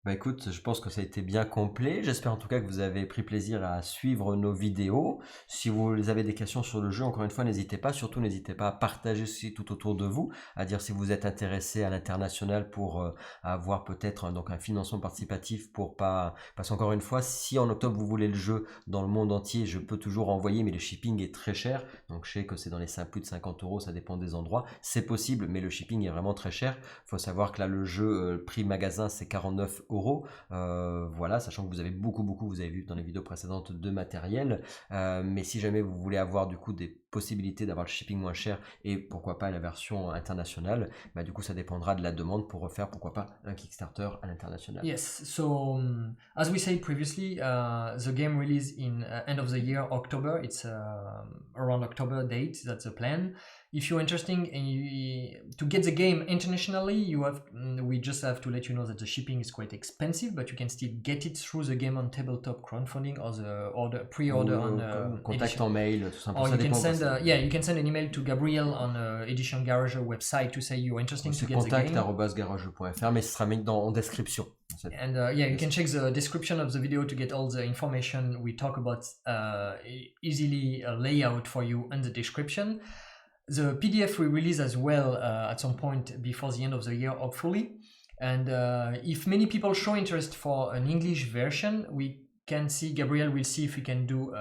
Bah écoute, je pense que ça a été bien complet. J'espère en tout cas que vous avez pris plaisir à suivre nos vidéos. Si vous avez des questions sur le jeu, encore une fois, n'hésitez pas. Surtout, n'hésitez pas à partager aussi tout autour de vous, à dire si vous êtes intéressé à l'international pour avoir peut-être donc un financement participatif pour pas. Parce qu'encore une fois, si en octobre vous voulez le jeu dans le monde entier, je peux toujours envoyer, mais le shipping est très cher. Donc je sais que c'est dans les plus de 50 euros, ça dépend des endroits. C'est possible, mais le shipping est vraiment très cher. Il faut savoir que là, le jeu prix magasin, c'est 49 euros. Voilà, sachant que vous avez beaucoup, vous avez vu dans les vidéos précédentes de matériel. Mais si jamais vous voulez avoir du coup des possibilités d'avoir le shipping moins cher et pourquoi pas la version internationale, bah, du coup ça dépendra de la demande pour refaire pourquoi pas un Kickstarter à l'international. Yes, so as we said previously, the game release in end of the year, October. It's around October date. That's the plan. If you're interested to get the game internationally, we just have to let you know that the shipping is quite expensive, but you can still get it through the Game on Tabletop crowdfunding or the pre-order on contact Edition. en mail, tout simplement. Or ça you can dépend. send you can send an email to Gabriel on Édition Garajeux website to say you're interested to get the game. contact@garajeux.fr, mais ce sera mis en description. And you can check the description of the video to get all the information we talk about easily layout for you in the description. The PDF we release as well at some point before the end of the year, hopefully. And if many people show interest for an English version, we can see, Gabriel will see if we can do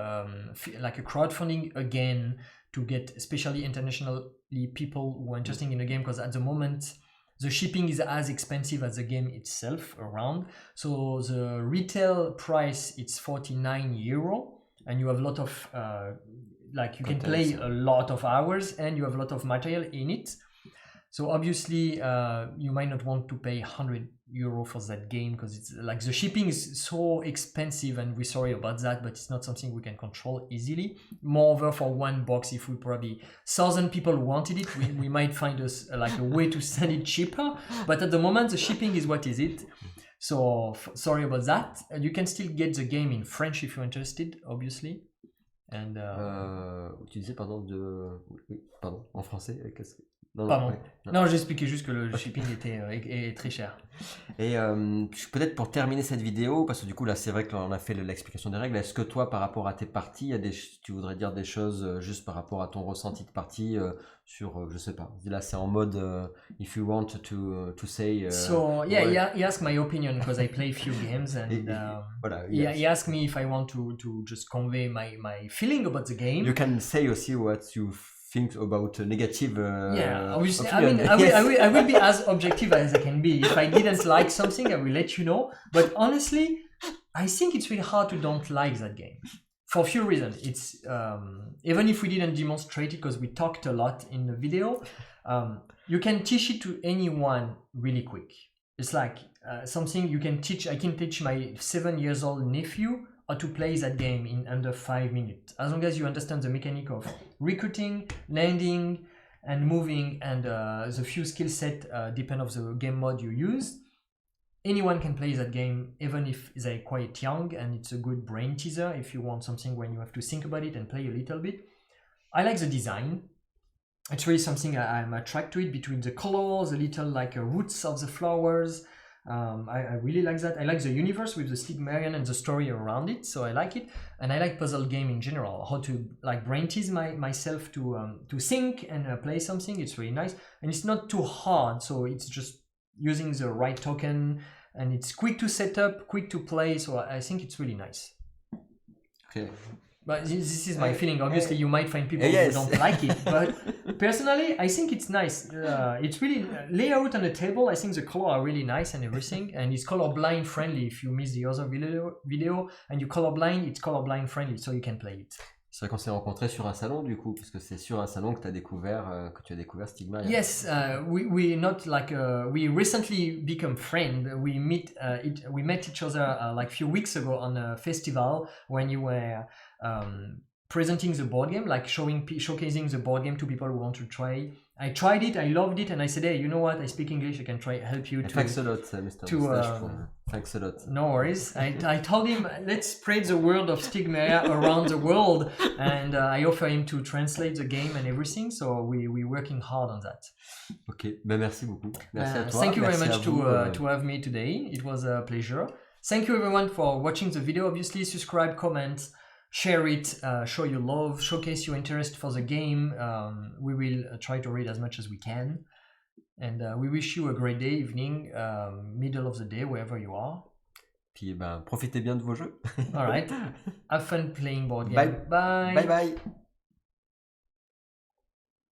like a crowdfunding again to get especially internationally people who are interested in the game, because at the moment the shipping is as expensive as the game itself around. So the retail price it's 49 euro, and you have a lot of like you can play a lot of hours and you have a lot of material in it. So obviously you might not want to pay 100 euro for that game, because it's like the shipping is so expensive, and we're sorry about that, but it's not something we can control easily. Moreover, for one box, if we probably 1,000 people wanted it, we might find us like a way to sell it cheaper, but at the moment the shipping is what is it. So sorry about that. You can still get the game in French if you're interested, obviously. And tu disais pardon en français. Pardon. Non, j'expliquais juste que le shipping est très cher. Et peut-être pour terminer cette vidéo, parce que du coup là c'est vrai qu'on a fait l'explication des règles, est-ce que toi par rapport à tes parties, tu voudrais dire des choses juste par rapport à ton ressenti de partie sur, je sais pas, là c'est en mode if you want to say... so yeah, he asked my opinion because I play few games, and voilà, he asked me if I want to just convey my feeling about the game. You can say aussi what you think about negative obviously. Opinion. I mean, I will be as objective as I can be. If I didn't like something, I will let you know. But honestly, I think it's really hard to don't like that game for a few reasons. It's even if we didn't demonstrate it because we talked a lot in the video, you can teach it to anyone really quick. It's like something you can teach. I can teach my 7-year-old nephew how to play that game in under 5 minutes, as long as you understand the mechanic of recruiting, landing, and moving, and the few skill set depend of the game mode you use. Anyone can play that game, even if they're quite young, and it's a good brain teaser if you want something when you have to think about it and play a little bit. I like the design. It's really something I'm attracted to it, between the colors, the little like roots of the flowers. I really like that. I like the universe with the Stigméria and the story around it, so I like it. And I like puzzle game in general, how to like brain tease myself to think and play something. It's really nice, and it's not too hard, so it's just using the right token, and it's quick to set up, quick to play, so I think it's really nice. Okay. But this is my feeling. Obviously, you might find people who don't like it, but personally, I think it's nice. It's really layout on the table. I think the color are really nice and everything, and it's colorblind friendly. If you miss the other video and you colorblind, it's colorblind friendly, so you can play it. C'est vrai qu'on s'est rencontrés sur un salon du coup, parce que c'est sur un salon que tu as découvert Stigméria. Yes, we not like we recently become friends. We met each other like a few weeks ago on a festival when you were presenting the board game, like showcasing the board game to people who want to try. I tried it, I loved it, and I said, hey, you know what? I speak English, I can help you. Thanks a lot, Mr. Moustache. Thanks a lot. No worries. I told him, let's spread the word of Stigméria around the world, and I offer him to translate the game and everything. So we're working hard on that. Ok, ben merci beaucoup. Merci à toi. Thank you very much vous, to have me today. It was a pleasure. Thank you everyone for watching the video. Obviously, subscribe, comment, share it, show your love, showcase your interest for the game. We will try to read as much as we can. And we wish you a great day, evening, middle of the day, wherever you are. Puis ben, profitez bien de vos jeux. All right. Have fun playing board game. Bye. Bye. Bye bye.